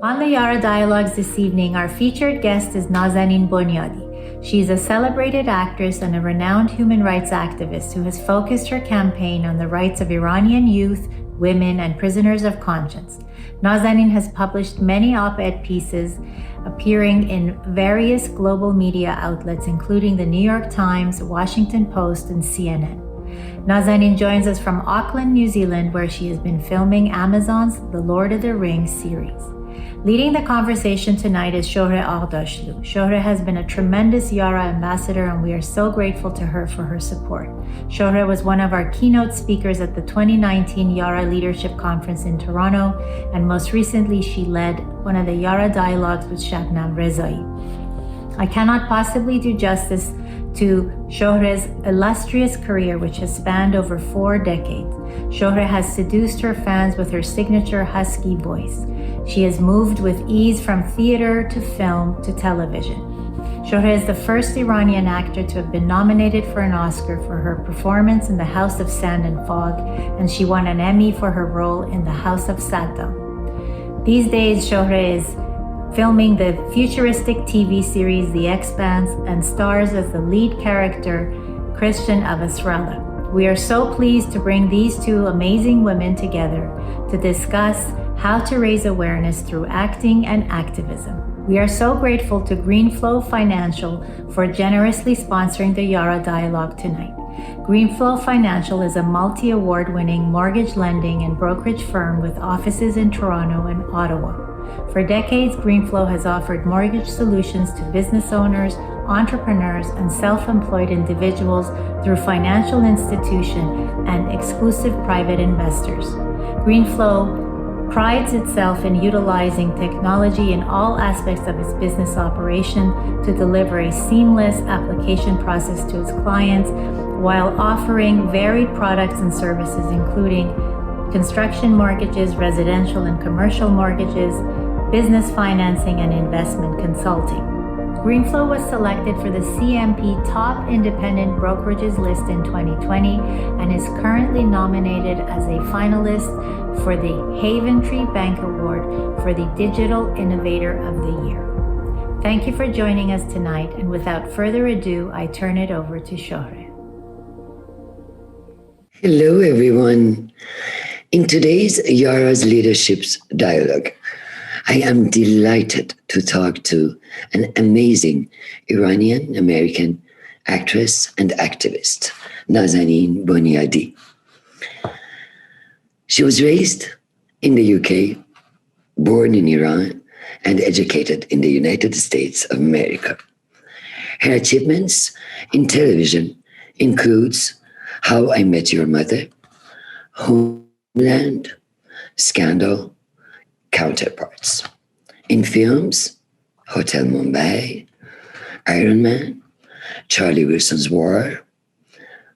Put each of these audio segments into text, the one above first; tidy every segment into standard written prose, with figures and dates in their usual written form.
On the Yara Dialogues this evening, our featured guest is Nazanin Boniadi. She is a celebrated actress and a renowned human rights activist who has focused her campaign on the rights of Iranian youth, women, and prisoners of conscience. Nazanin has published many op-ed pieces appearing in various global media outlets, including the New York Times, Washington Post, and CNN. Nazanin joins us from Auckland, New Zealand, where she has been filming Amazon's The Lord of the Rings series. Leading the conversation tonight is Shohreh Aghdashloo. Shohreh has been a tremendous Yara ambassador, and we are so grateful to her for her support. Shohreh was one of our keynote speakers at the 2019 Yara Leadership Conference in Toronto, and most recently she led one of the Yara Dialogues with Shabnam Rezaei. I cannot possibly do justice to Shohreh's illustrious career, which has spanned over 4 decades. Shohreh has seduced her fans with her signature husky voice. She has moved with ease from theater to film to television. Shohreh is the first Iranian actor to have been nominated for an Oscar for her performance in The House of Sand and Fog, and she won an Emmy for her role in The House of Saddam. These days, Shohreh is filming the futuristic TV series The Expanse and stars as the lead character, Chrisjen Avasarala. We are so pleased to bring these two amazing women together to discuss how to raise awareness through acting and activism. We are so grateful to Greenflow Financial for generously sponsoring the Yara Dialogue tonight. Greenflow Financial is a multi-award-winning mortgage lending and brokerage firm with offices in Toronto and Ottawa. For decades, Greenflow has offered mortgage solutions to business owners, entrepreneurs, and self-employed individuals through financial institutions and exclusive private investors. Greenflow prides itself in utilizing technology in all aspects of its business operation to deliver a seamless application process to its clients while offering varied products and services, including construction mortgages, residential and commercial mortgages, business financing, and investment consulting. Greenflow was selected for the CMP Top Independent Brokerages list in 2020 and is currently nominated as a finalist for the Haventree Bank Award for the Digital Innovator of the Year. Thank you for joining us tonight, and without further ado, I turn it over to Shohreh. Hello, everyone. In today's Yara's Leadership Dialogue, I am delighted to talk to an amazing Iranian-American actress and activist, Nazanin Boniadi. She was raised in the UK, born in Iran, and educated in the United States of America. Her achievements in television includes How I Met Your Mother, Homeland, Scandal, Counterparts. In films, Hotel Mumbai, Iron Man, Charlie Wilson's War,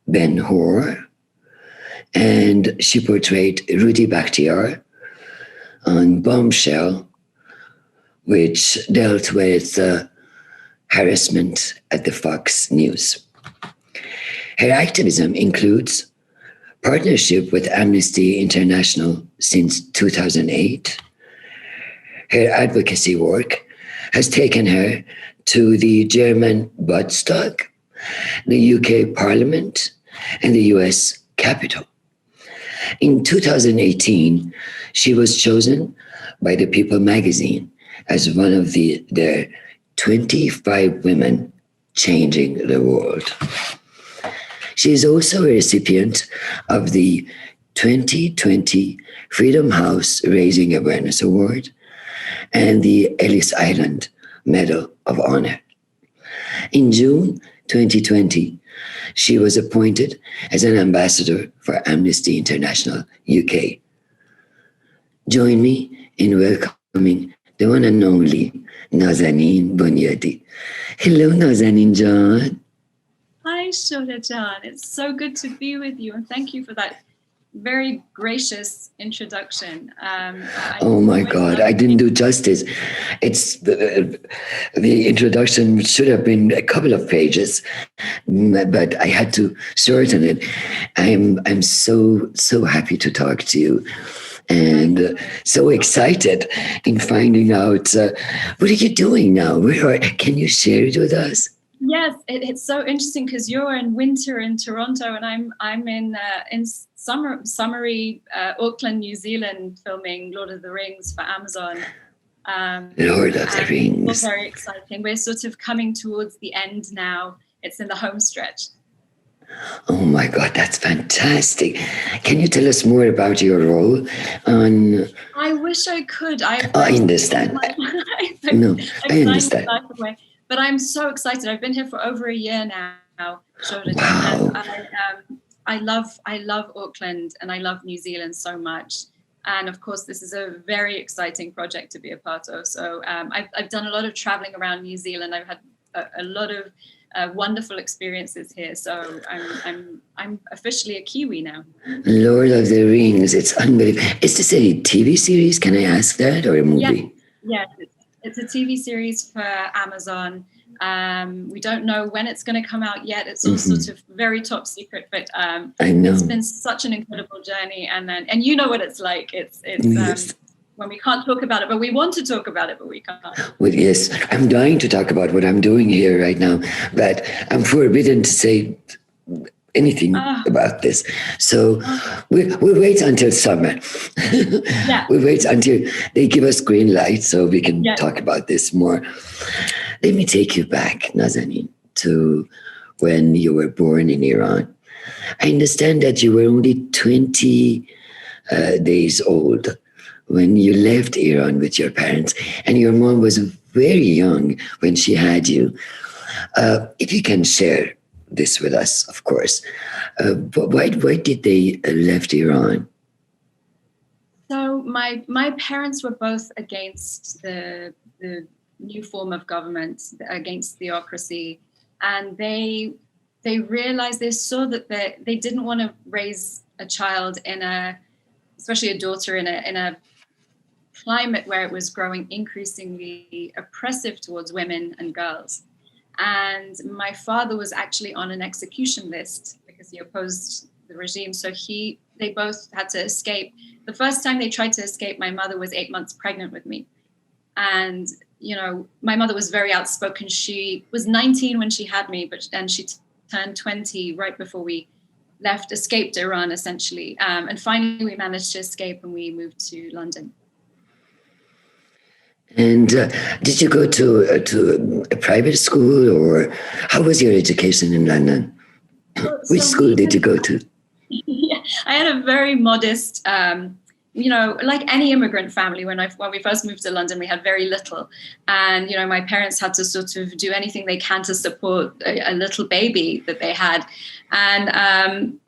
Ben-Hur, and she portrayed Rudy Bakhtiar on Bombshell, which dealt with harassment at the Fox News. Her activism includes partnership with Amnesty International since 2008. Her advocacy work has taken her to the German Bundestag, the UK Parliament, and the US Capitol. In 2018, she was chosen by the People magazine as one of their 25 women changing the world. She is also a recipient of the 2020 Freedom House Raising Awareness Award and the Ellis Island Medal of Honor. In June 2020, she was appointed as an ambassador for Amnesty International UK. Join me in welcoming the one and only Nazanin Boniadi. Hello, Nazanin Jan. Hi, Shohreh Jan. It's so good to be with you, and thank you for that very gracious introduction. Oh my God, I didn't do justice. It's the introduction should have been a couple of pages, but I had to shorten it. I'm so happy to talk to you. and so excited in finding out what are you doing now? Can you share it with us? Yes, it's so interesting because you're in winter in Toronto, and I'm in summery Auckland, New Zealand, filming Lord of the Rings for Amazon. Lord of the Rings. It's very exciting. We're sort of coming towards the end now. It's in the home stretch. Oh my God, that's fantastic. Can you tell us more about your role on... I wish I could. I understand. I understand. But I'm so excited. I've been here for over a year now, Shohreh. Wow. And I love Auckland, and I love New Zealand so much. And of course, this is a very exciting project to be a part of. So I've done a lot of traveling around New Zealand. I've had a lot of wonderful experiences here. So I'm officially a Kiwi now. Lord of the Rings, it's unbelievable. Is this a TV series? Can I ask that, or a movie? Yes, it's a TV series for Amazon. We don't know when it's going to come out yet. It's all sort of very top secret, but I know. It's been such an incredible journey. And you know what it's like. It's yes. When we can't talk about it, but we want to talk about it, but we can't. Well, yes, I'm dying to talk about what I'm doing here right now, but I'm forbidden to say anything about this. So we'll wait until summer. We'll wait until they give us green light so we can talk about this more. Let me take you back, Nazanin, to when you were born in Iran. I understand that you were only 20 days old when you left Iran with your parents, and your mom was very young when she had you. If you can share this with us, of course. But why did they left Iran? So my parents were both against the new form of government, against theocracy, and they realized, they saw that they didn't want to raise a child especially a daughter in a climate where it was growing increasingly oppressive towards women and girls. And my father was actually on an execution list because he opposed the regime. So they both had to escape. The first time they tried to escape, my mother was 8 months pregnant with me. And, my mother was very outspoken. She was 19 when she had me, and she turned 20 right before we escaped Iran, essentially. And finally, we managed to escape and we moved to London. And did you go to a private school, or how was your education in London? Which school did you go to? Yeah, I had a very modest, like any immigrant family. When we first moved to London, we had very little, and my parents had to sort of do anything they can to support a little baby that they had. And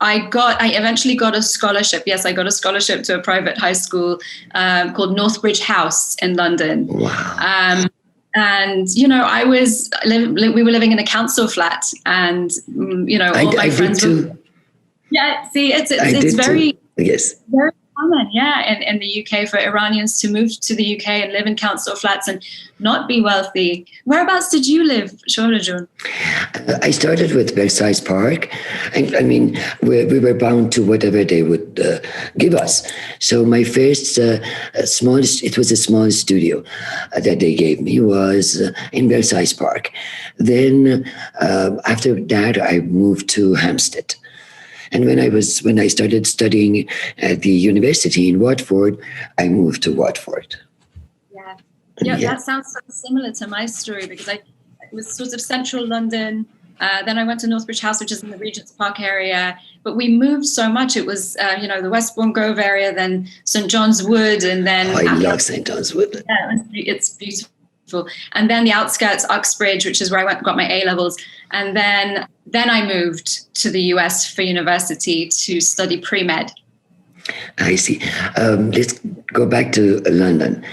I eventually got a scholarship. Yes, I got a scholarship to a private high school called Northbridge House in London. Wow. And we were living in a council flat, and all my friends were. Yeah, see, it's very very common, in the UK for Iranians to move to the UK and live in council flats and not be wealthy. Whereabouts did you live, Shohreh? I started with Versailles Park. I mean, we were bound to whatever they would give us. So my first it was a small studio that they gave me was in Versailles Park. Then after that, I moved to Hampstead. And when I started studying at the university in Watford, I moved to Watford. Yeah, that sounds so similar to my story, because it was sort of central London. Then I went to Northbridge House, which is in the Regent's Park area. But we moved so much. It was, the Westbourne Grove area, then St. John's Wood, and then... I love St. John's Wood. Yeah, it's beautiful. And then the outskirts, Uxbridge, which is where I got my A-levels. And then I moved to the US for university to study pre-med. I see. Let's go back to London.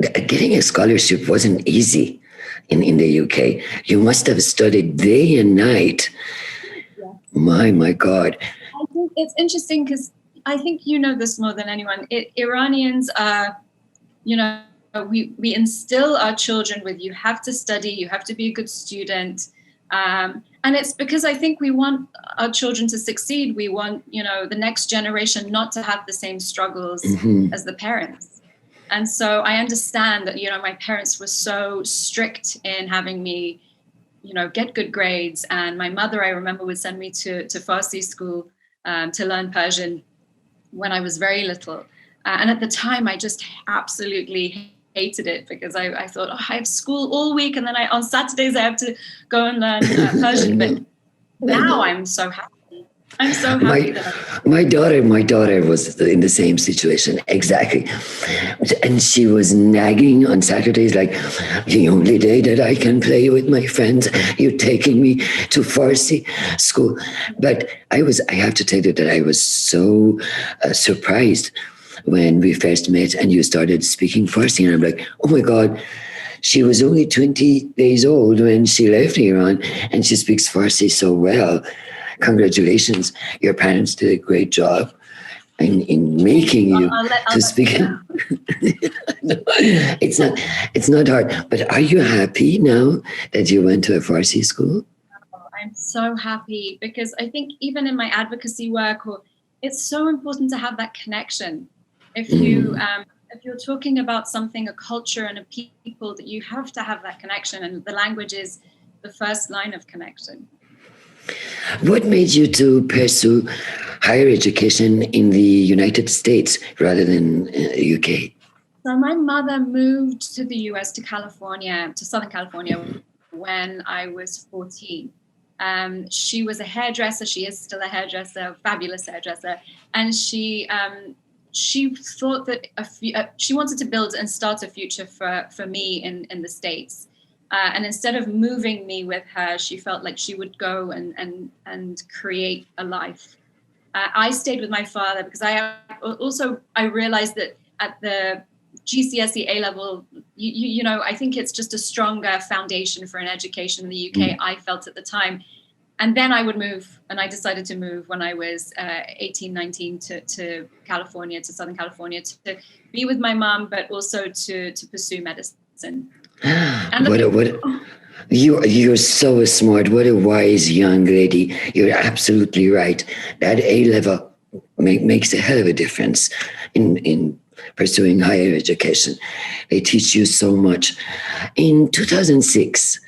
Getting a scholarship wasn't easy in the UK. You must have studied day and night. Yeah. My God. I think it's interesting because I think you know this more than anyone. Iranians are, we instill our children with, you have to study, you have to be a good student. And it's because I think we want our children to succeed. We want, the next generation not to have the same struggles as the parents. And so I understand that, my parents were so strict in having me, get good grades. And my mother, I remember, would send me to Farsi school to learn Persian when I was very little. And at the time, I just absolutely hated it because I thought, I have school all week, and then on Saturdays I have to go and learn Persian. But now I'm so happy. I'm so happy my daughter was in the same situation, exactly. And she was nagging on Saturdays, like, the only day that I can play with my friends, you're taking me to Farsi school. But I have to tell you that I was so surprised when we first met and you started speaking Farsi. And I'm like, oh my God, she was only 20 days old when she left Iran and she speaks Farsi so well. Congratulations. Your parents did a great job in making you to speak. No, it's not hard. But are you happy now that you went to a Farsi school? I'm so happy because I think even in my advocacy work, it's so important to have that connection. If you're talking about something, a culture and a people, that you have to have that connection, and the language is the first line of connection. What made you to pursue higher education in the United States rather than UK? So my mother moved to the US, to Southern California, when I was 14. She was a hairdresser. She is still a hairdresser, a fabulous hairdresser. And she thought that she wanted to build and start a future for me in the States. And instead of moving me with her, she felt like she would go and create a life. I stayed with my father because I realized that at the GCSE A level, I think it's just a stronger foundation for an education in the UK. I felt at the time. And then I would move, and I decided to move when I was 18, 19 to California, to Southern California, to be with my mom, but also to pursue medicine. You're so smart. What a wise young lady. You're absolutely right. That A level makes a hell of a difference in pursuing higher education. They teach you so much. In 2006,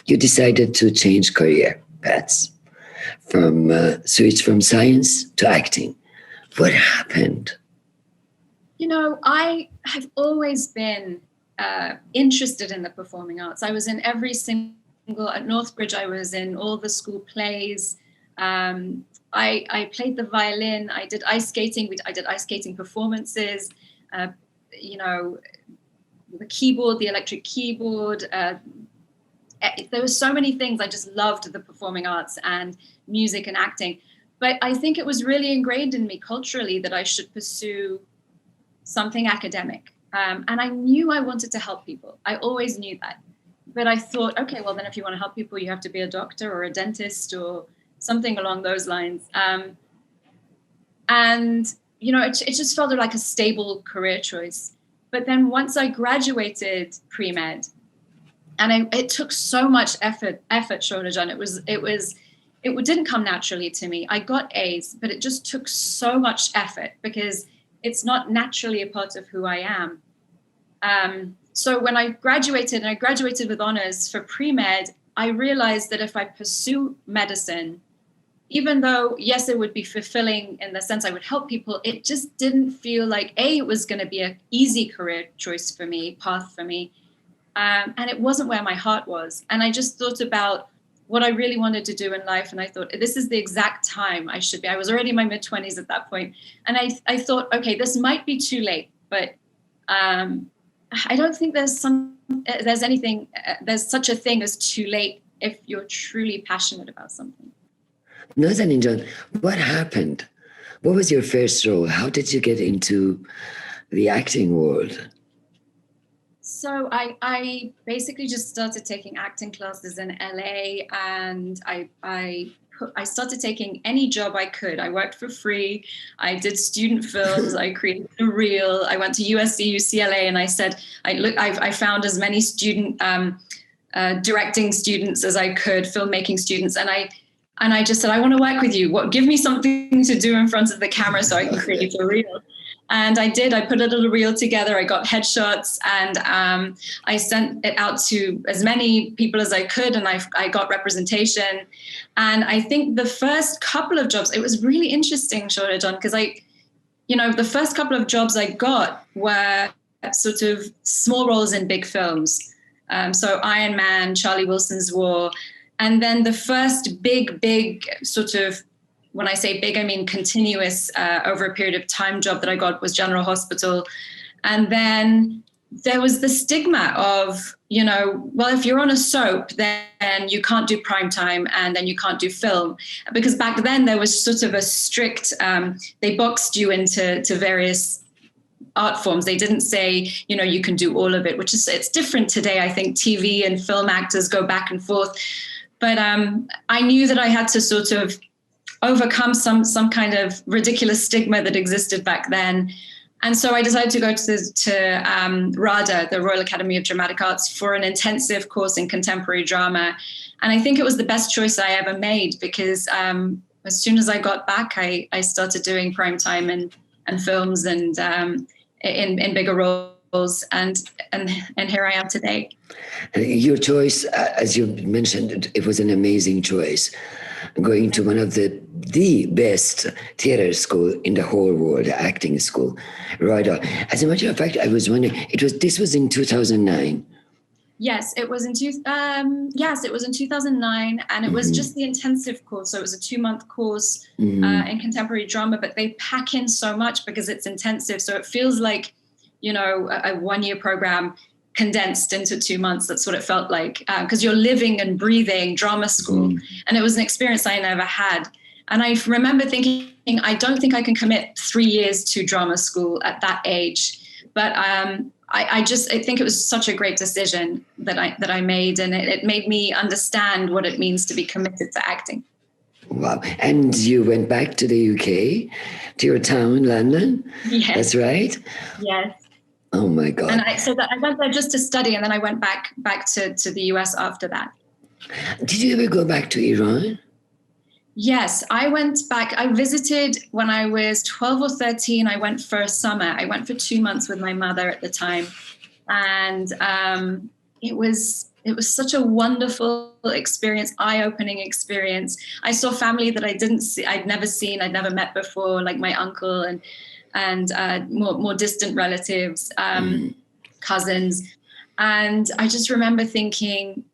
you decided to change career paths, switch from science to acting. What happened? I have always been interested in the performing arts. I was in every single, at Northbridge, I was in all the school plays. I played the violin. I did ice skating. I did ice skating performances. The keyboard, the electric keyboard. There were so many things. I just loved the performing arts and music and acting. But I think it was really ingrained in me culturally that I should pursue something academic. And I knew I wanted to help people. I always knew that. But I thought, okay, well, then if you want to help people, you have to be a doctor or a dentist or something along those lines. It just felt like a stable career choice. But then once I graduated pre-med, and it took so much effort, Shohreh. It didn't come naturally to me. I got A's, but it just took so much effort because it's not naturally a part of who I am. So when I graduated, and I graduated with honors for pre-med, I realized that if I pursue medicine, even though, yes, it would be fulfilling in the sense I would help people, it just didn't feel like, it was going to be an easy career choice for me, path for me. And it wasn't where my heart was. And I just thought about what I really wanted to do in life. And I thought, this is the exact time I should be. I was already in my mid-20s at that point. And I thought, okay, this might be too late, but I don't think there's such a thing as too late if you're truly passionate about something. Nazanin, what happened? What was your first role? How did you get into the acting world? So I basically just started taking acting classes in LA, and I started taking any job I could. I worked for free. I did student films. I created a reel. I went to USC, UCLA, and I said, I found as many student directing students as I could, filmmaking students. And I just said, I want to work with you. Give me something to do in front of the camera so I can create a reel. And I did. I put a little reel together. I got headshots, and I sent it out to as many people as I could, and I got representation. And I think the first couple of jobs, it was really interesting, Shohreh John, because the first couple of jobs I got were sort of small roles in big films. So Iron Man, Charlie Wilson's War. And then the first big sort of, when I say big, I mean continuous over a period of time job that I got was General Hospital. And then there was the stigma of, well, if you're on a soap, then you can't do prime time and then you can't do film. Because back then there was sort of a strict, they boxed you into various art forms. They didn't say, you can do all of it, it's different today. I think TV and film actors go back and forth. But I knew that I had to sort of overcome some kind of ridiculous stigma that existed back then. And so I decided to go to RADA, the Royal Academy of Dramatic Arts, for an intensive course in contemporary drama. And I think it was the best choice I ever made, because as soon as I got back, I started doing primetime and films and in bigger roles. And here I am today. Your choice, as you mentioned, it was an amazing choice. Going to one of the best theater school in the whole world, the acting school, RADA. As a matter of fact, I was wondering, this was in 2009. Yes, it was in 2009, and it was just the intensive course. So it was a 2-month course in contemporary drama, but they pack in so much because it's intensive. So it feels like, a 1-year program condensed into 2 months. That's what it felt like, because you're living and breathing drama school. And it was an experience I never had. And I remember thinking, I don't think I can commit 3 years to drama school at that age. But I think it was such a great decision that I made, and it made me understand what it means to be committed to acting. Wow. And you went back to the UK, to your town, London? Yes. That's right? Yes. Oh my God. And I went there just to study, and then I went back to the US after that. Did you ever go back to Iran? Yes, I went back. I visited when I was 12 or 13. I went for a summer. I went for 2 months with my mother at the time. And it was such a wonderful experience, eye-opening experience. I saw family that I'd never seen, I'd never met before, like my uncle and more distant relatives, cousins. And I just remember thinking,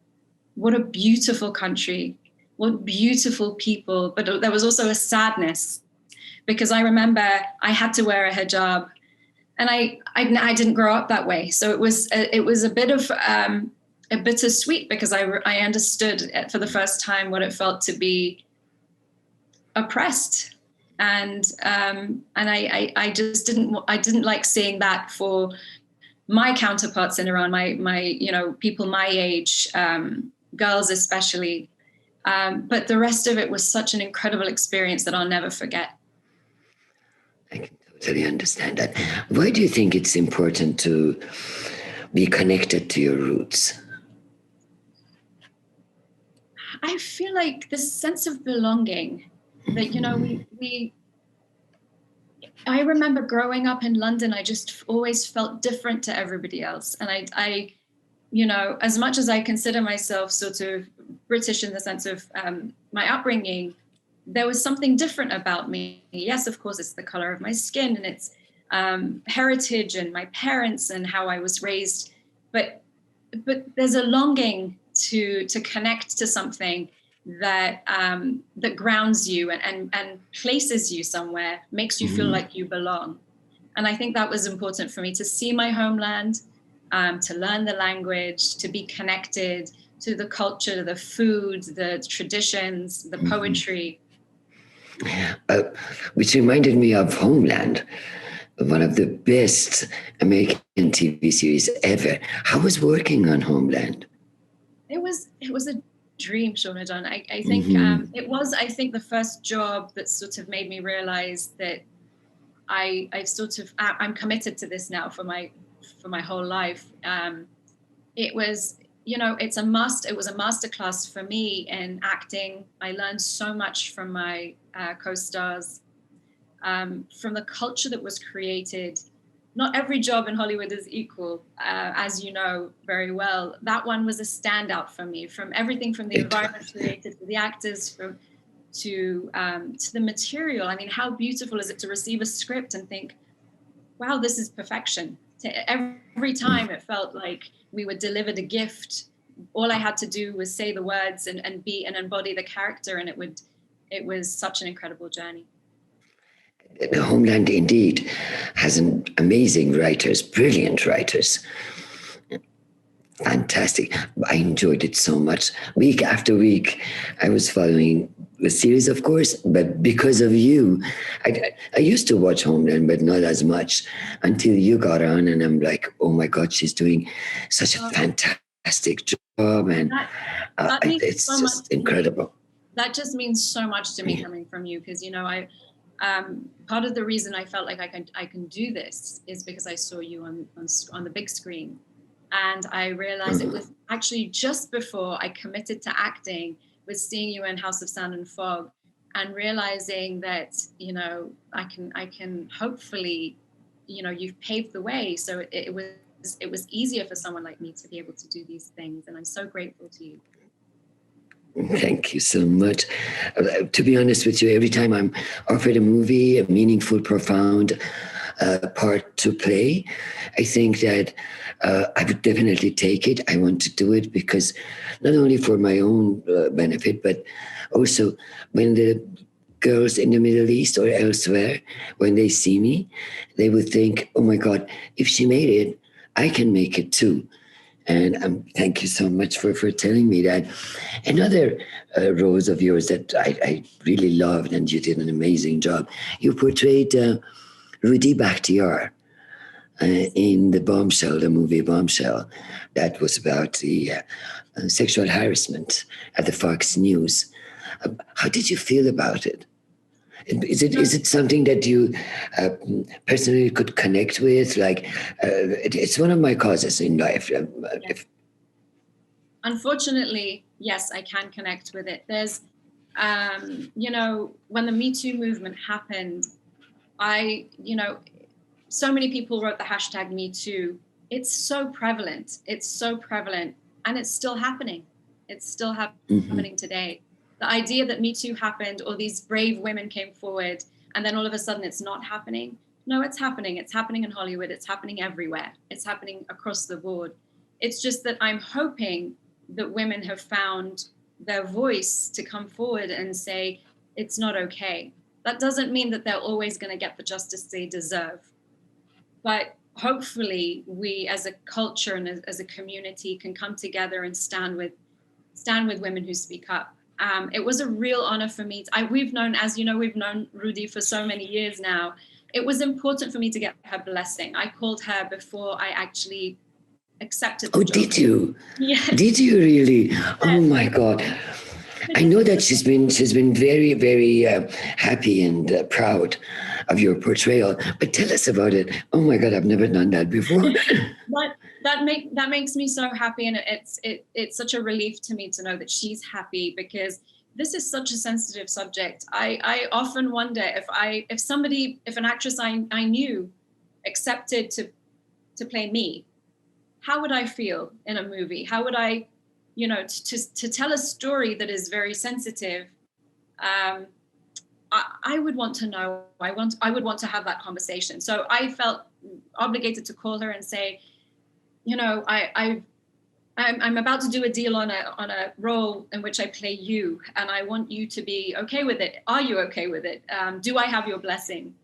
what a beautiful country, what beautiful people. But there was also a sadness, because I remember I had to wear a hijab, and I didn't grow up that way. So it was a bit of a bittersweet, because I understood for the first time what it felt to be oppressed. And I just didn't like seeing that for my counterparts in Iran, my people my age, girls especially. But the rest of it was such an incredible experience that I'll never forget. I can totally understand that. Why do you think it's important to be connected to your roots? I feel like this sense of belonging that, I remember growing up in London, I just always felt different to everybody else. And I as much as I consider myself sort of British in the sense of my upbringing, there was something different about me. Yes, of course, it's the color of my skin, and it's heritage and my parents and how I was raised. But there's a longing to connect to something that that grounds you and places you somewhere, makes you feel like you belong. And I think that was important for me, to see my homeland, to learn the language, to be connected to the culture, the food, the traditions, the poetry. Which reminded me of Homeland, one of the best American TV series ever. How was working on Homeland? It was a dream, Shohreh John. I think it was, the first job that sort of made me realize that I'm committed to this now for my whole life. It was, it's a must. It was a masterclass for me in acting. I learned so much from my co-stars, from the culture that was created. Not every job in Hollywood is equal, as you know very well. That one was a standout for me, from everything from the environment created to the actors, to the material. I mean, how beautiful is it to receive a script and think, wow, this is perfection. Every time it felt like we were delivered a gift. All I had to do was say the words and be and embody the character, and it was such an incredible journey. The Homeland indeed has amazing writers, brilliant writers. Fantastic. I enjoyed it so much. Week after week, I was following the series, of course, but because of you, I used to watch Homeland, but not as much until you got on, and I'm like, oh my God, she's doing such a fantastic job, and it's so just incredible. That just means so much to me coming from you, because part of the reason I felt like I can do this is because I saw you on the big screen. And I realized it was actually just before I committed to acting, with seeing you in House of Sand and Fog, and realizing that, I can hopefully, you've paved the way. So it was easier for someone like me to be able to do these things. And I'm so grateful to you. Thank you so much. To be honest with you, every time I'm offered a movie, a meaningful, profound part to play, I think that I would definitely take it. I want to do it because not only for my own benefit, but also when the girls in the Middle East or elsewhere, when they see me, they would think, oh my God, if she made it, I can make it too. And thank you so much for telling me that. Another roles of yours that I really loved, and you did an amazing job. You portrayed Rudy Bakhtiar in the Bombshell, the movie Bombshell. That was about the sexual harassment at the Fox News. How did you feel about it? Is it something that you personally could connect with? Like, it's one of my causes in life. Unfortunately, yes, I can connect with it. There's, when the Me Too movement happened, so many people wrote the hashtag Me Too. It's so prevalent. And it's still happening. It's still happening today. The idea that Me Too happened, or these brave women came forward, and then all of a sudden it's not happening. No, it's happening. It's happening in Hollywood. It's happening everywhere. It's happening across the board. It's just that I'm hoping that women have found their voice to come forward and say, it's not okay. That doesn't mean that they're always going to get the justice they deserve. But hopefully we as a culture and as a community can come together and stand with women who speak up. It was a real honor for me. We've known Rudy for so many years now. It was important for me to get her blessing. I called her before I actually accepted the job. Did you? Yeah. Did you really? Oh my God. I know that she's been very, very happy and proud of your portrayal. But tell us about it. Oh my God, I've never done that before. That makes me so happy, and it's such a relief to me to know that she's happy, because this is such a sensitive subject. I often wonder if an actress I knew accepted to play me, how would I feel in a movie? How would I, to tell a story that is very sensitive? I would want to know. I would want to have that conversation. So I felt obligated to call her and say, I'm about to do a deal on a role in which I play you, and I want you to be okay with it. Are you okay with it? Do I have your blessing?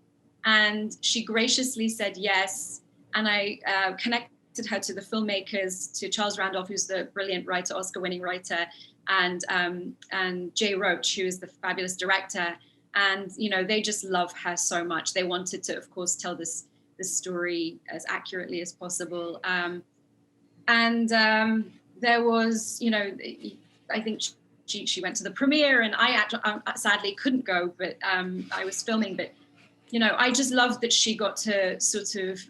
And she graciously said yes. And I connected her to the filmmakers, to Charles Randolph, who's the brilliant writer, Oscar-winning writer, and Jay Roach, who is the fabulous director. And they just love her so much. They wanted to, of course, tell this story as accurately as possible. There was, I think she went to the premiere, and I actually sadly couldn't go, but I was filming. But I just loved that she got to sort of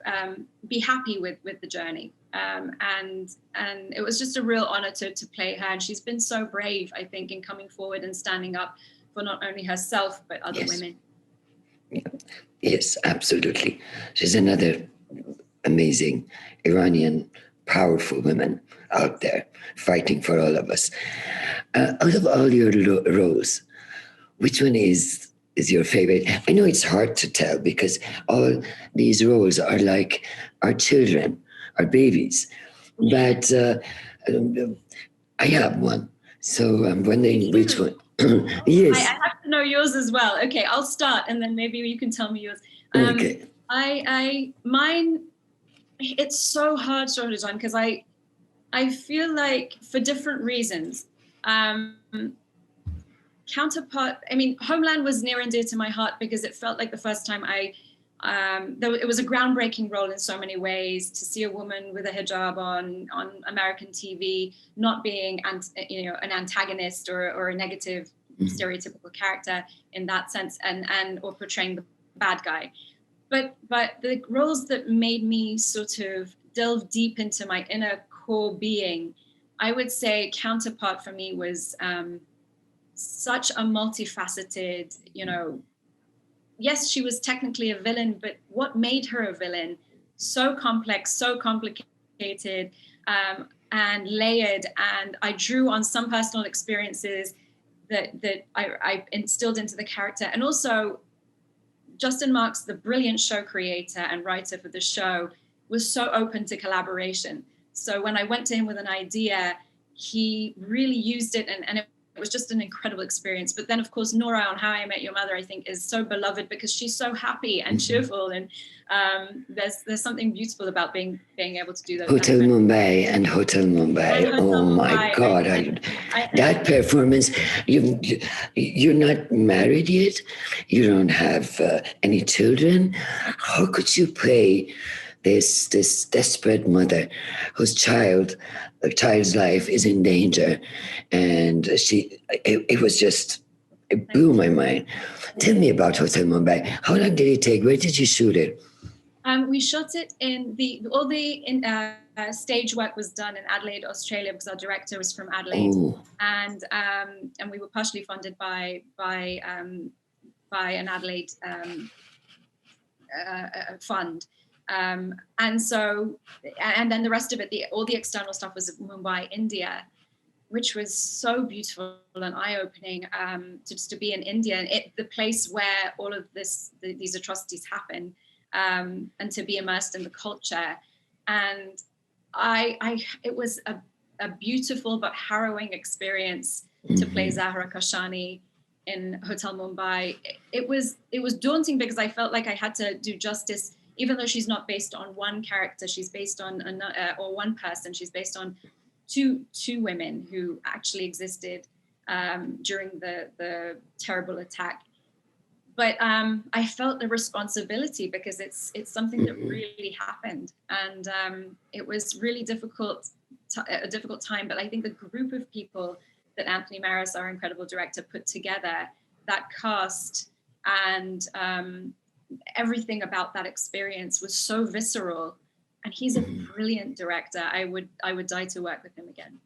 be happy with the journey. And it was just a real honor to play her. And she's been so brave, I think, in coming forward and standing up for not only herself, but other women. Yes, absolutely. She's another amazing Iranian, powerful woman out there fighting for all of us. Out of all your roles, which one is your favorite? I know it's hard to tell because all these roles are like our children, our babies. But I have one. So I'm wondering which one. Yes. I have to know yours as well. Okay, I'll start and then maybe you can tell me yours. Okay. Mine, it's so hard, Shohreh, because I feel like for different reasons. Counterpart, I mean, Homeland was near and dear to my heart because it felt like the first time it was a groundbreaking role in so many ways, to see a woman with a hijab on American TV, not being an antagonist or a negative stereotypical character in that sense, and or portraying the bad guy. But the roles that made me sort of delve deep into my inner core being, I would say Counterpart for me was such a multifaceted, yes, she was technically a villain, but what made her a villain? So complex, so complicated, and layered. And I drew on some personal experiences that I instilled into the character. And also, Justin Marks, the brilliant show creator and writer for the show, was so open to collaboration. So when I went to him with an idea, he really used it, and it was just an incredible experience. But then, of course, Nora on How I Met Your Mother, I think, is so beloved because she's so happy and cheerful, and there's something beautiful about being able to do that. Hotel Mumbai. Oh my God! That performance. You're not married yet. You don't have any children. How could you play this desperate mother whose child's life is in danger, and it blew my mind. Tell me about Hotel Mumbai. How long did it take? Where did you shoot it? We shot it in all the stage work was done in Adelaide, Australia, because our director was from Adelaide. Ooh. And we were partially funded by an Adelaide fund. And then the rest of it, all the external stuff was Mumbai, India, which was so beautiful and eye-opening to be in India, and the place where all of these atrocities happen, and to be immersed in the culture. And it was a beautiful but harrowing experience to play Zahra Kashani in Hotel Mumbai. It was daunting because I felt like I had to do justice. Even though she's not based on one character, she's based on or one person. She's based on two women who actually existed during the terrible attack. But I felt the responsibility because it's something that really happened, and it was really a difficult time. But I think the group of people that Anthony Maris, our incredible director, put together, that cast, and everything about that experience was so visceral, and he's a brilliant director. I would die to work with him again.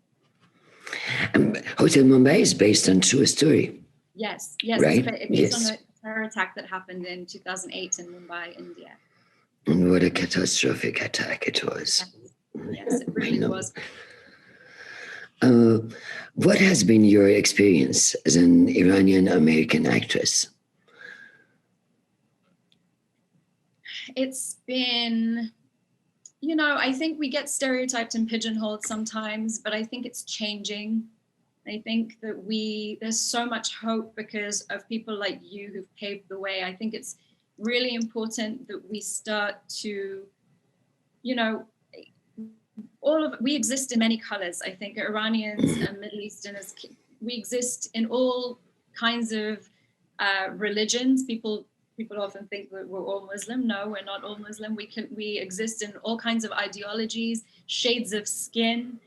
Hotel Mumbai is based on true story. Yes, right? It's based on the terror attack that happened in 2008 in Mumbai, India. And what a catastrophic attack it was. Yes, it really was. What has been your experience as an Iranian American actress? It's been, I think we get stereotyped and pigeonholed sometimes, but I think it's changing. I think that there's so much hope because of people like you who've paved the way. I think it's really important that we start to, we exist in many colors. I think Iranians and Middle Easterners, we exist in all kinds of religions. People often think that we're all Muslim. No, we're not all Muslim. We exist in all kinds of ideologies, shades of skin,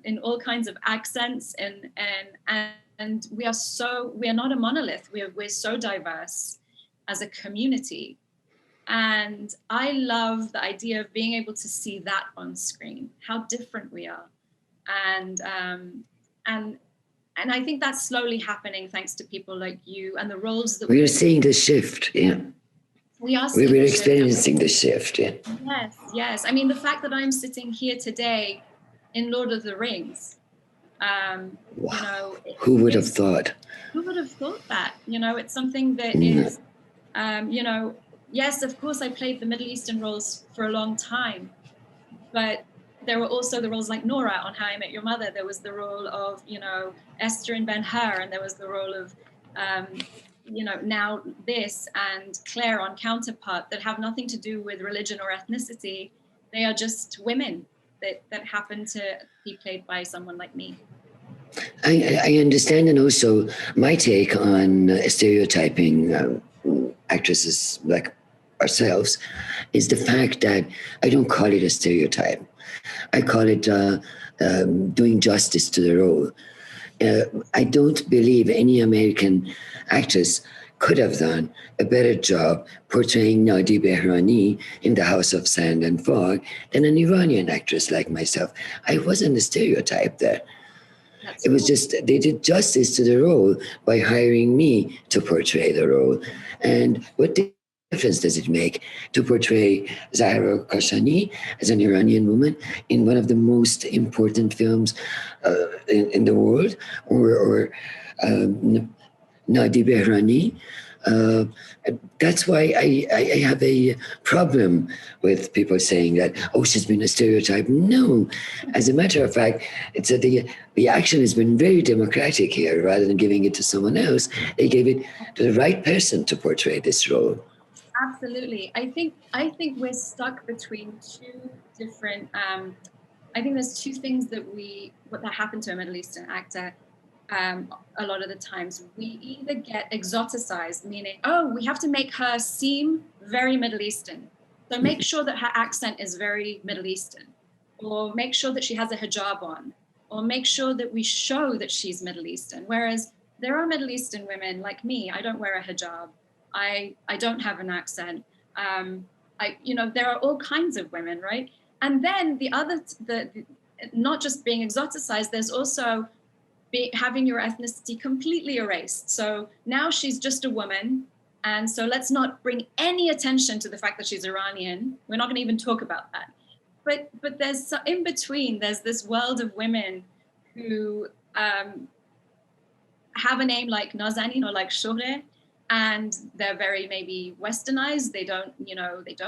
in all kinds of accents, and we are not a monolith. We're so diverse as a community, And I love the idea of being able to see that on screen, how different we are. And I think that's slowly happening thanks to people like you and the roles that we are seeing the shift. Yeah, we are. We're experiencing the shift. Yeah. Yes, yes. I mean, the fact that I'm sitting here today in Lord of the Rings. Wow. You know, Who would have thought? Who would have thought that? You know, it's something that is, you know, yes, of course, I played the Middle Eastern roles for a long time, but there were also the roles like Nora on How I Met Your Mother. There was the role of, you know, Esther in Ben-Hur, and there was the role of, you know, now this, and Claire on Counterpart, that have nothing to do with religion or ethnicity. They are just women that happen to be played by someone like me. I understand, and also my take on stereotyping actresses like ourselves is the fact that I don't call it a stereotype. I call it doing justice to the role. I don't believe any American actress could have done a better job portraying Nadi Behrani in The House of Sand and Fog than an Iranian actress like myself. I wasn't a stereotype there. It was just, they did justice to the role by hiring me to portray the role. And what difference does it make to portray Zahra Khashani as an Iranian woman in one of the most important films in the world, or Nadi Behrani? That's why I have a problem with people saying that, oh, she's been a stereotype. No, as a matter of fact, it's the action has been very democratic here. Rather than giving it to someone else, they gave it to the right person to portray this role. Absolutely. I think we're stuck between two different, I think there's two things that happen to a Middle Eastern actor. A lot of the times we either get exoticized, meaning, oh, we have to make her seem very Middle Eastern. So make sure that her accent is very Middle Eastern, or make sure that she has a hijab on, or make sure that we show that she's Middle Eastern. Whereas there are Middle Eastern women like me. I don't wear a hijab. I don't have an accent. There are all kinds of women, right? And then not just being exoticized, there's also having your ethnicity completely erased. So now she's just a woman. And so let's not bring any attention to the fact that she's Iranian. We're not going to even talk about that. But there's in between, there's this world of women who have a name like Nazanin or like Shohreh, and they're very maybe westernized. They don't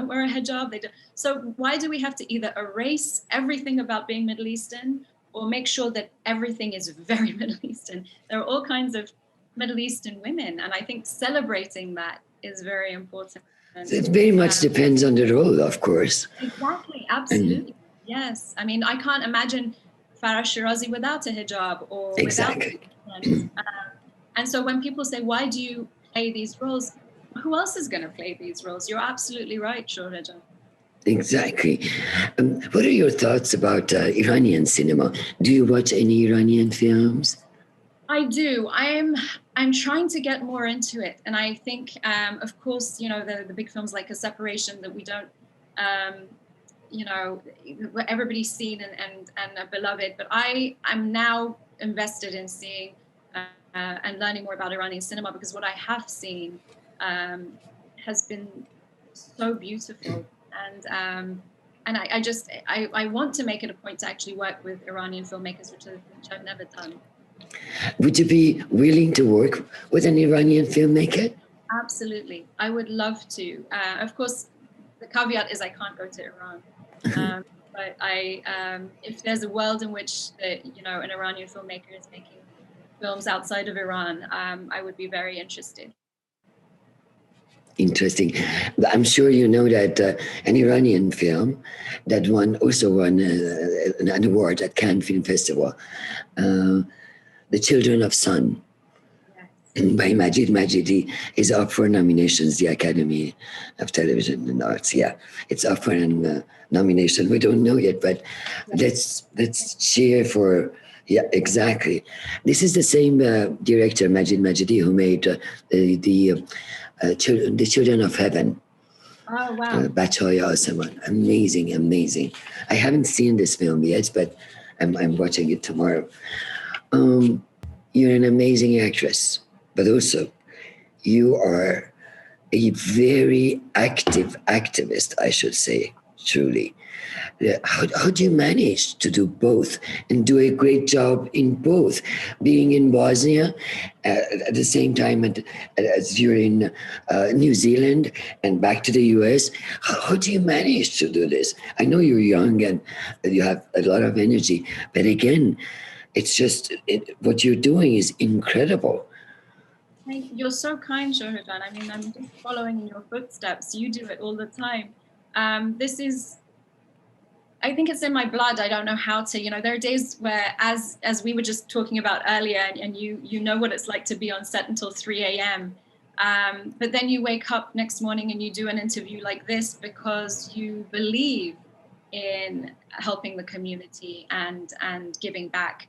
wear a hijab. So why do we have to either erase everything about being Middle Eastern or make sure that everything is very Middle Eastern? There are all kinds of Middle Eastern women, and I think celebrating that is very important. It very much depends on the role, of course. Exactly, absolutely. Yes. I mean, I can't imagine Farah Shirazi without a hijab or exactly. Without and so when people say, why do you play these roles? Who else is going to play these roles? You're absolutely right, Shohreh. Exactly. What are your thoughts about Iranian cinema? Do you watch any Iranian films? I do. I'm trying to get more into it, and I think, of course, the big films like A Separation that we don't, everybody's seen and are beloved. But I'm now invested in seeing and learning more about Iranian cinema, because what I have seen has been so beautiful. And I want to make it a point to actually work with Iranian filmmakers, which I've never done. Would you be willing to work with an Iranian filmmaker? Absolutely. I would love to. Of course, the caveat is I can't go to Iran. But if there's a world in which an Iranian filmmaker is making films outside of Iran, I would be very interested. Interesting. I'm sure you know that an Iranian film that also won an award at Cannes Film Festival, The Children of Sun, yes, by Majid Majidi, is up for nominations, the Academy of Television and Arts. Yeah, it's up for a nomination. We don't know yet, but let's cheer for. Yeah, exactly. This is the same director, Majid Majidi, who made the Children of Heaven. Oh, wow. Bachoya Osaman. Amazing, amazing. I haven't seen this film yet, but I'm watching it tomorrow. You're an amazing actress, but also you are a very active activist, I should say, truly. How do you manage to do both and do a great job in both? Being in Bosnia at the same time as you're in New Zealand and back to the US, how do you manage to do this? I know you're young and you have a lot of energy, but again, it's just what you're doing is incredible. You're so kind, Shohreh. I mean, I'm just following in your footsteps. You do it all the time. I think it's in my blood. I don't know how to, there are days where, as we were just talking about earlier, and you know what it's like to be on set until 3 a.m. But then you wake up next morning and you do an interview like this because you believe in helping the community and giving back.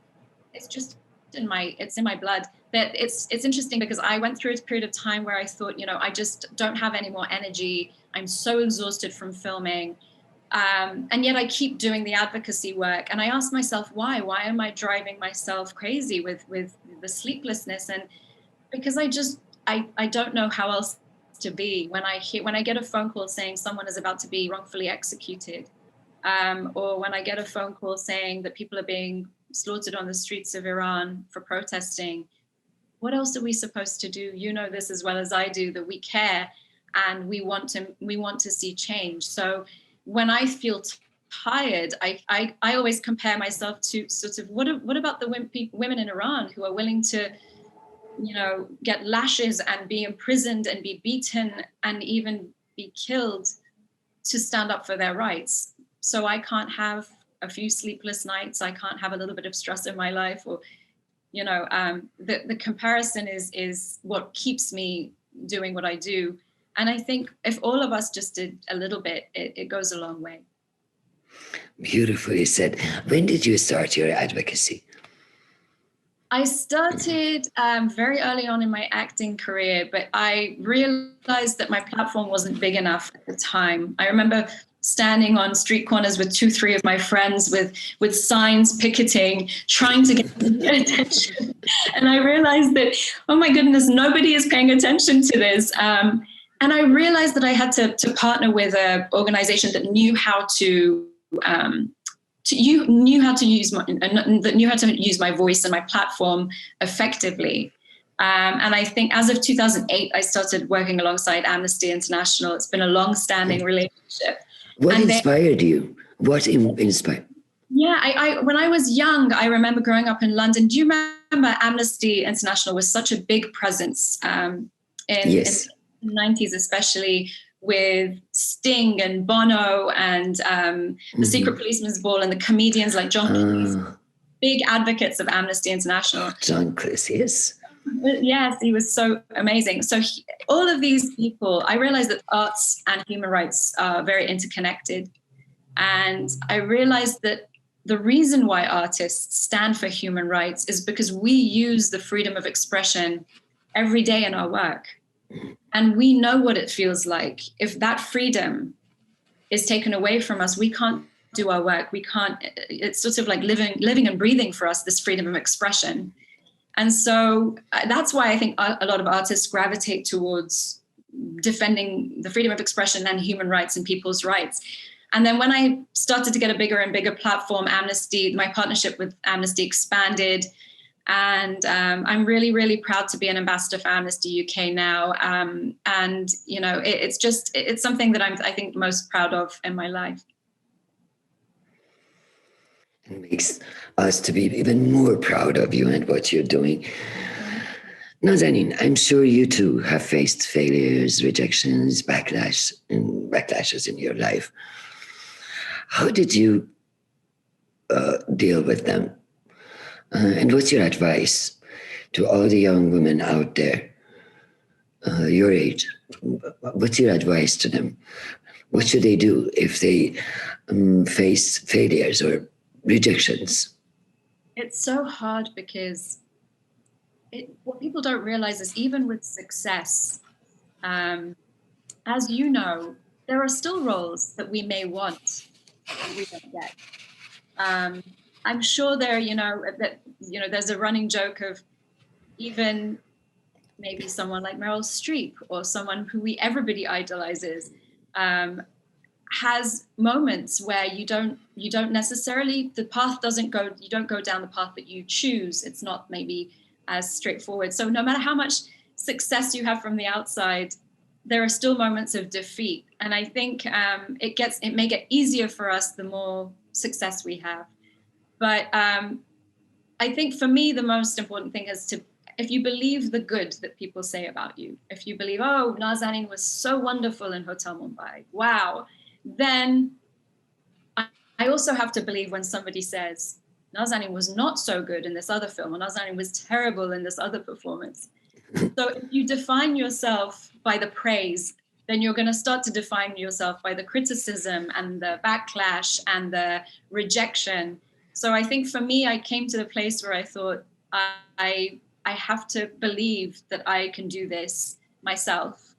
It's just in my blood. That it's interesting because I went through a period of time where I thought, I just don't have any more energy. I'm so exhausted from filming. And yet I keep doing the advocacy work. And I ask myself, why? Why am I driving myself crazy with the sleeplessness? And because I don't know how else to be when I get a phone call saying someone is about to be wrongfully executed, or when I get a phone call saying that people are being slaughtered on the streets of Iran for protesting. What else are we supposed to do? You know this as well as I do, that we care and we want to see change. So when I feel tired, I always compare myself to sort of what about the women in Iran who are willing to, get lashes and be imprisoned and be beaten and even be killed to stand up for their rights. So I can't have a few sleepless nights. I can't have a little bit of stress in my life, or the comparison is what keeps me doing what I do. And I think if all of us just did a little bit, it goes a long way. Beautifully said. When did you start your advocacy? I started very early on in my acting career, but I realized that my platform wasn't big enough at the time. I remember standing on street corners with 2-3 of my friends with signs picketing, trying to get attention. And I realized that, oh my goodness, nobody is paying attention to this. And I realized that I had to partner with an organization that knew how to use my voice and my platform effectively. And I think as of 2008, I started working alongside Amnesty International. It's been a long-standing relationship. What inspired you? What inspired? Yeah, I when I was young, I remember growing up in London. Do you remember Amnesty International was such a big presence in the 90s, especially with Sting and Bono and the Secret Policeman's Ball and the comedians like John Cleese, big advocates of Amnesty International. John Cleese, yes. Yes, he was so amazing. So all of these people, I realized that arts and human rights are very interconnected. And I realized that the reason why artists stand for human rights is because we use the freedom of expression every day in our work. And we know what it feels like. If that freedom is taken away from us, we can't do our work. We can't, it's sort of like living and breathing for us, this freedom of expression. And so that's why I think a lot of artists gravitate towards defending the freedom of expression and human rights and people's rights. And then when I started to get a bigger and bigger platform, Amnesty, my partnership with Amnesty expanded. And I'm really, really proud to be an ambassador for Amnesty UK now. And, it's something that I think most proud of in my life. It makes us to be even more proud of you and what you're doing. Nazanin, I'm sure you too have faced failures, rejections, backlashes in your life. How did you deal with them? And what's your advice to all the young women out there, your age? What's your advice to them? What should they do if they face failures or rejections? It's so hard because what people don't realize is even with success, as you know, there are still roles that we may want that we don't get. I'm sure there's a running joke of even maybe someone like Meryl Streep or someone who everybody idolizes, has moments where you don't necessarily, the path you don't go down the path that you choose. It's not maybe as straightforward. So no matter how much success you have from the outside, there are still moments of defeat. And I think it may get easier for us the more success we have. But I think for me, the most important thing is if you believe the good that people say about you, if you believe, oh, Nazanin was so wonderful in Hotel Mumbai, wow, then I also have to believe when somebody says, Nazanin was not so good in this other film, or Nazanin was terrible in this other performance. So if you define yourself by the praise, then you're going to start to define yourself by the criticism and the backlash and the rejection. So I think for me, I came to the place where I thought, I have to believe that I can do this myself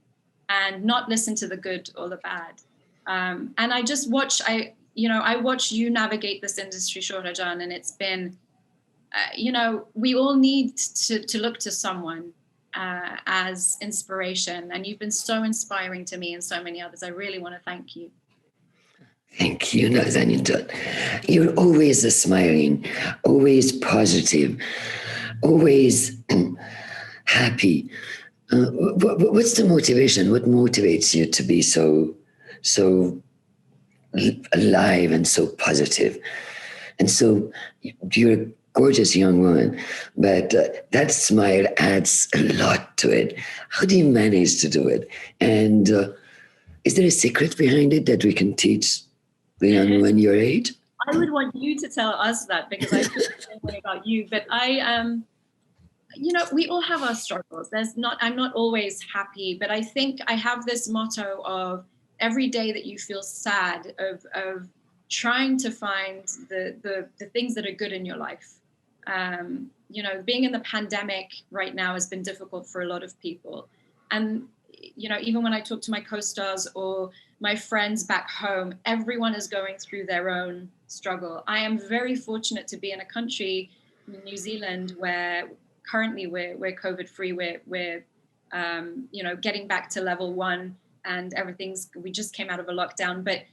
and not listen to the good or the bad. And I just watch you navigate this industry, Shohreh Jan, and it's been, we all need to look to someone as inspiration. And you've been so inspiring to me and so many others. I really want to thank you. Thank you, Nazanin. You're always smiling, always positive, always happy. What's the motivation? What motivates you to be so alive and so positive? And so you're a gorgeous young woman, but that smile adds a lot to it. How do you manage to do it? And is there a secret behind it that we can teach the young women your age? I would want you to tell us that, because I feel the same way about you. But we all have our struggles. I'm not always happy, but I think I have this motto of every day that you feel sad, of trying to find the things that are good in your life. Being in the pandemic right now has been difficult for a lot of people. And, even when I talk to my co-stars or my friends back home, everyone is going through their own struggle. I am very fortunate to be in a country, New Zealand, where currently we're COVID-free. We're getting back to level 1 and we just came out of a lockdown, but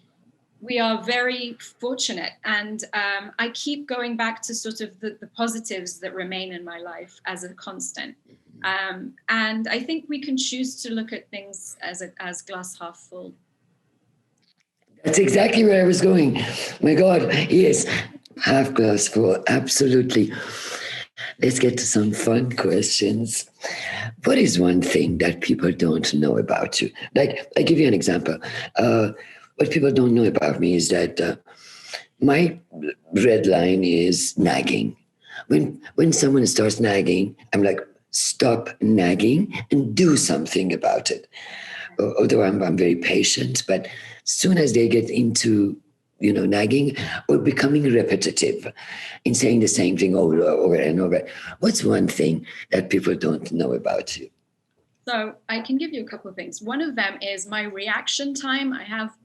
we are very fortunate. And I keep going back to sort of the positives that remain in my life as a constant. And I think we can choose to look at things as glass half full. That's exactly where I was going. My God, yes, half glass full, absolutely. Let's get to some fun questions. What is one thing that people don't know about you? Like, I give you an example. What people don't know about me is that my red line is nagging. When someone starts nagging, I'm like, stop nagging and do something about it. Although I'm very patient, but as soon as they get into nagging or becoming repetitive in saying the same thing over and over, what's one thing that people don't know about you? So I can give you a couple of things. One of them is my reaction time. I have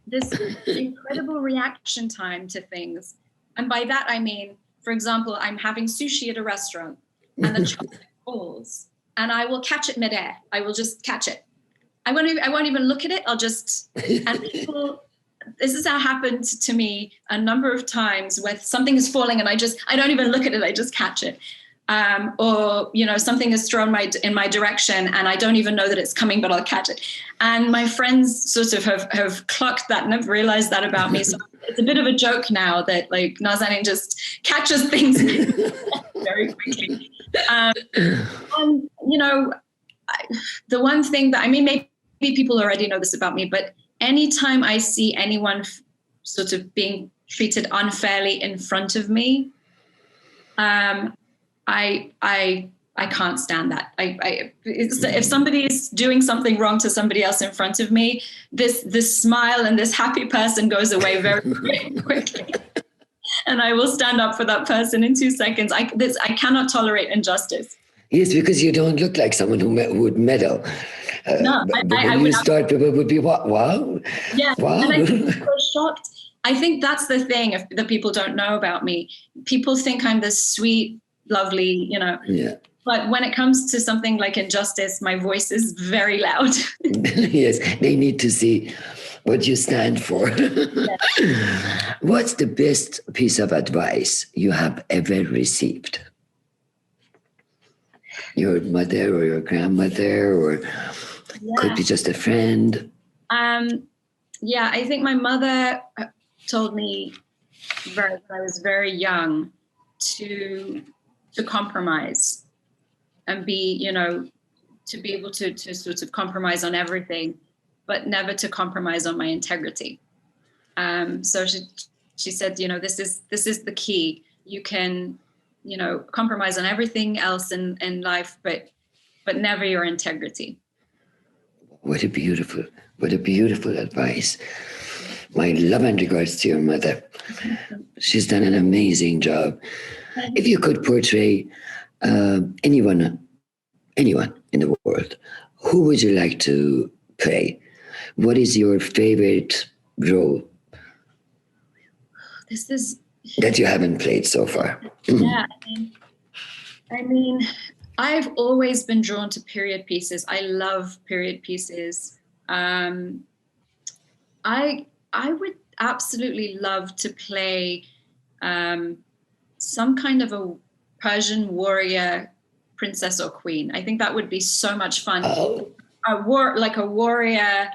this incredible reaction time to things. And by that, I mean, for example, I'm having sushi at a restaurant and the chocolate falls and I will catch it midair. I will just catch it. I won't even look at it. And people, this has happened to me a number of times where something is falling and I don't even look at it. I just catch it. Or something is thrown in my direction and I don't even know that it's coming, but I'll catch it. And my friends sort of have clocked that and have realized that about me. So it's a bit of a joke now that like Nazanin just catches things very quickly. The one thing that, maybe people already know this about me, but anytime I see anyone sort of being treated unfairly in front of me, I can't stand that. If somebody is doing something wrong to somebody else in front of me, this smile and this happy person goes away very, very quickly. And I will stand up for that person in 2 seconds. I cannot tolerate injustice. Yes, because you don't look like someone who would meddle. No, when you start, people would be, wow. Yeah, Wow. and I think so shocked. I think that's the thing that people don't know about me. People think I'm this sweet, lovely, Yeah. But when it comes to something like injustice, my voice is very loud. Yes, they need to see what you stand for. Yeah. What's the best piece of advice you have ever received? Your mother or your grandmother, or could be just a friend? Yeah, I think my mother told me when I was very young to compromise and be, to be able to sort of compromise on everything, but never to compromise on my integrity. So she said, this is the key. You can, compromise on everything else in life, but never your integrity. What a beautiful advice. My love and regards to your mother. She's done an amazing job. If you could portray anyone in the world, who would you like to play? What is your favorite role that you haven't played so far? Yeah, I mean, I've always been drawn to period pieces. I love period pieces. I would absolutely love to play some kind of a Persian warrior, princess or queen. I think that would be so much fun. Oh. A warrior,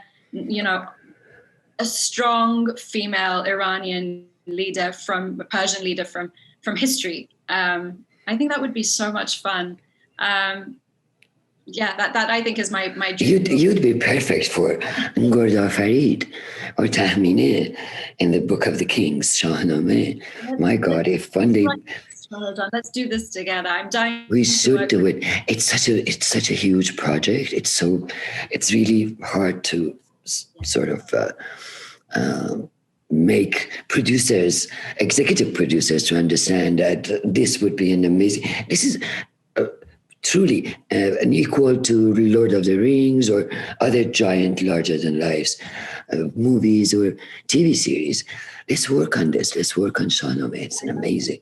a strong female Iranian leader a Persian leader from history. I think that would be so much fun. That I think is my dream. You'd be perfect for Ghorda Farid or Tahmine in the Book of the Kings, Shahnameh. My God, if one day. Hold on, let's do this together. I'm dying. We should do it. It's such a huge project. It's really hard to sort of make executive producers to understand that this would be this is truly an equal to Lord of the Rings or other giant larger than life movies or TV series. Let's work on this. Let's work on Shahnameh. It's amazing.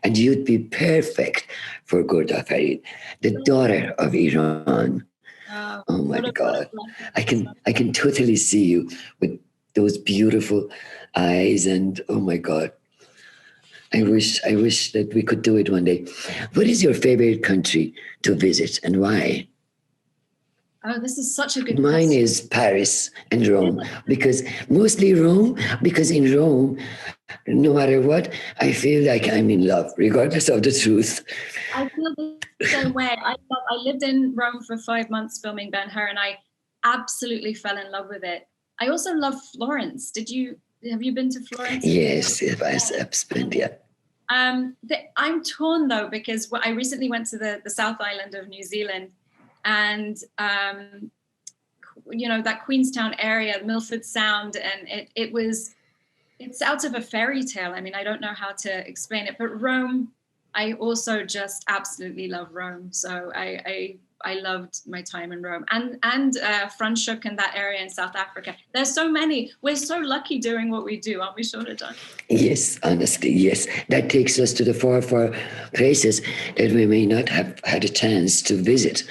And you'd be perfect for Ghorda Farid, the daughter of Iran. Oh my God. I can totally see you with those beautiful eyes, and oh my God. I wish that we could do it one day. What is your favorite country to visit and why? Oh, this is such a good Mine question. is Paris and Rome, because in Rome, no matter what, I feel like I'm in love, regardless of the truth. I feel the same way. I lived in Rome for 5 months filming Ben-Hur, and I absolutely fell in love with it. I also love Florence. Have you been to Florence? Yes, I've spent, yeah. I'm torn though, because I recently went to the South Island of New Zealand, and that Queenstown area, Milford Sound, and it's out of a fairy tale. I mean, I don't know how to explain it, but Rome, I also just absolutely love Rome. So I loved my time in Rome, and Franschhoek and that area in South Africa. There's so many. We're so lucky doing what we do, aren't we, Shohreh? Yes, honestly, yes. That takes us to the far, far places that we may not have had a chance to visit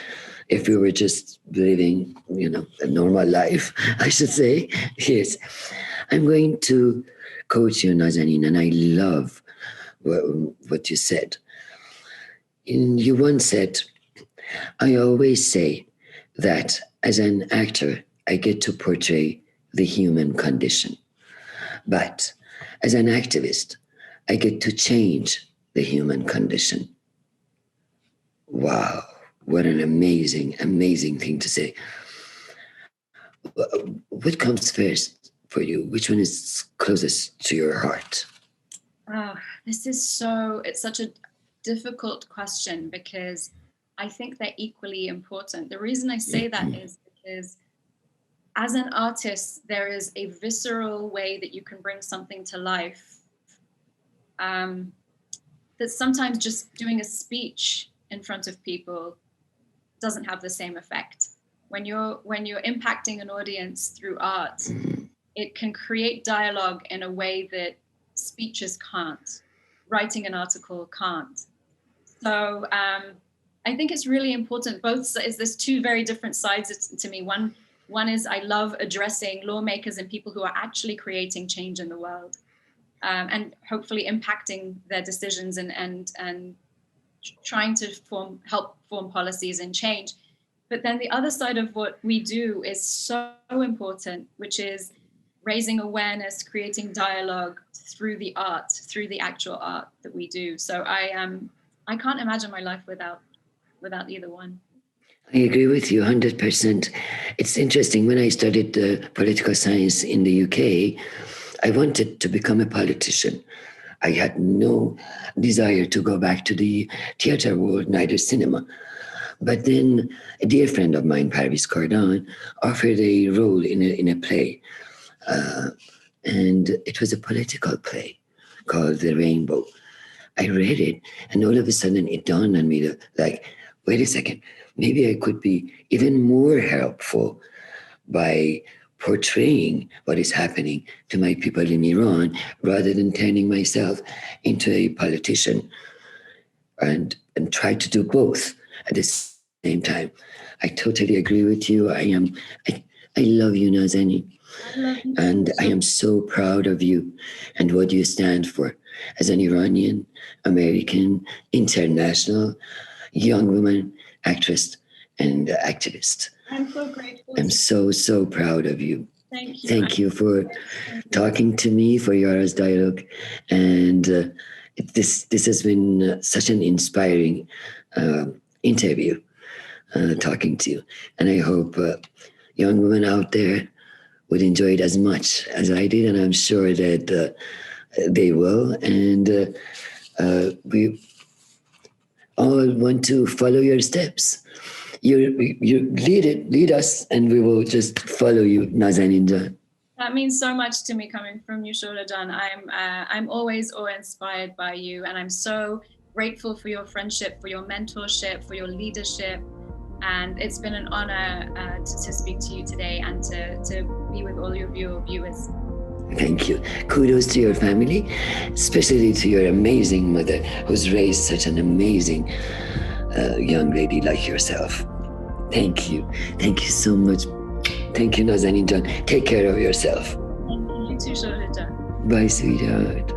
if we were just living, a normal life, I should say. Yes. I'm going to coach you, Nazanin, and I love what you said. You once said, I always say that as an actor, I get to portray the human condition. But as an activist, I get to change the human condition. Wow, what an amazing, amazing thing to say. What comes first for you? Which one is closest to your heart? Oh, it's such a difficult question, because I think they're equally important. The reason I say that is because as an artist, there is a visceral way that you can bring something to life that sometimes just doing a speech in front of people doesn't have the same effect. when you're impacting an audience through art, it can create dialogue in a way that speeches can't, writing an article can't. So I think it's really important. There's two very different sides to me. One is I love addressing lawmakers and people who are actually creating change in the world, and hopefully impacting their decisions and trying to help form policies and change. But then the other side of what we do is so important, which is raising awareness, creating dialogue through the art, through the actual art that we do. So I can't imagine my life without either one. I agree with you 100%. It's interesting, when I studied political science in the UK, I wanted to become a politician. I had no desire to go back to the theater world, neither cinema. But then a dear friend of mine, Parvis Cordon, offered a role in a play. And it was a political play called The Rainbow. I read it, and all of a sudden it dawned on me that, like, wait a second, maybe I could be even more helpful by portraying what is happening to my people in Iran rather than turning myself into a politician, and try to do both at the same time. I totally agree with you. I love you, Nazanin. And I am so proud of you and what you stand for as an Iranian, American, international, young woman, actress, and activist. I'm so grateful. I'm so proud of you. Thank you. Thank you for talking to me, for Yara's Dialogue. And this has been such an inspiring interview, talking to you. And I hope young women out there would enjoy it as much as I did, and I'm sure that they will. And we all want to follow your steps. You lead us, and we will just follow you, Nazanin Jan. That means so much to me, coming from you, Shohreh Jan. I'm always awe-inspired by you, and I'm so grateful for your friendship, for your mentorship, for your leadership. And it's been an honor to speak to you today and to be with all of your viewers. Thank you. Kudos to your family, especially to your amazing mother, who's raised such an amazing young lady like yourself. Thank you. Thank you so much. Thank you, Nazanin Jan. Take care of yourself. Thank you. You too, Shohreh Jan. Bye, sweetheart.